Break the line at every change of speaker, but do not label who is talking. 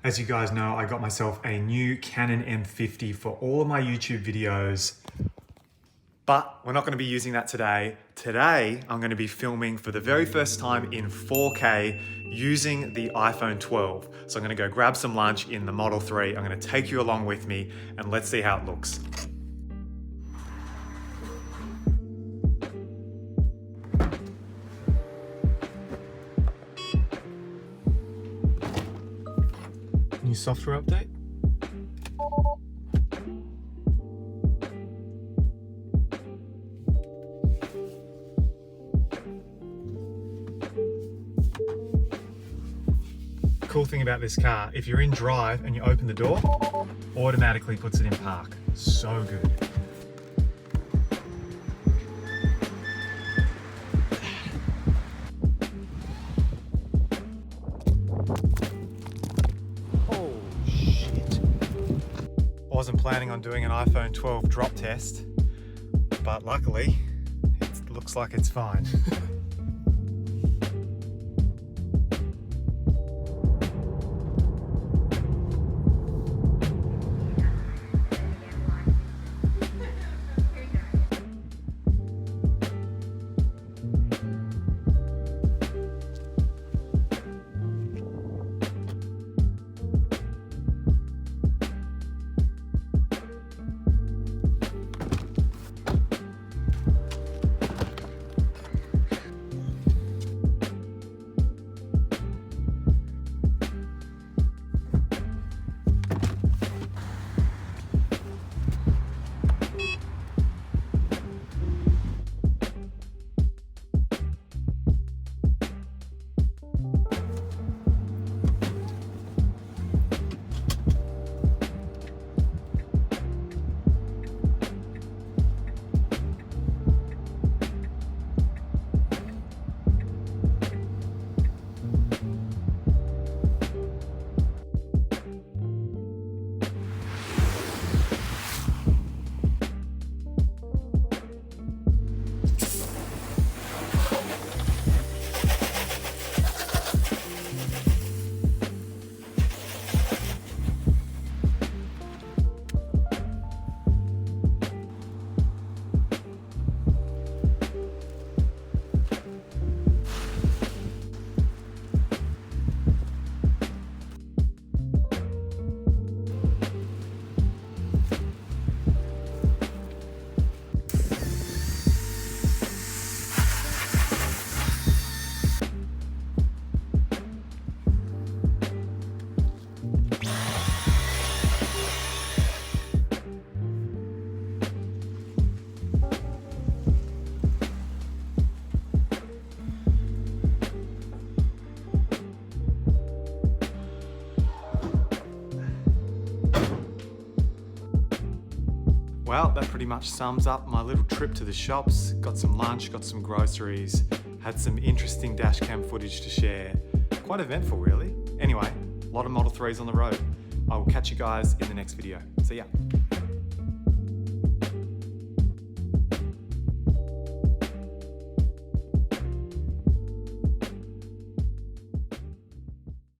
As you guys know, I got myself a new Canon M50 for all of my YouTube videos, but we're not going to be using that today. Today, I'm going to be filming for the very first time in 4K using the iPhone 12. So I'm going to go grab some lunch in the Model 3. I'm going to take you along with me and let's see how it looks. New software update? Cool thing about this car, if you're in drive and you open the door, automatically puts it in park. So good. Wasn't planning on doing an iPhone 12 drop test, but luckily it looks like it's fine. Well, that pretty much sums up my little trip to the shops. Got some lunch, got some groceries, had some interesting dash cam footage to share. Quite eventful, really. Anyway, a lot of Model 3s on the road. I will catch you guys in the next video. See ya.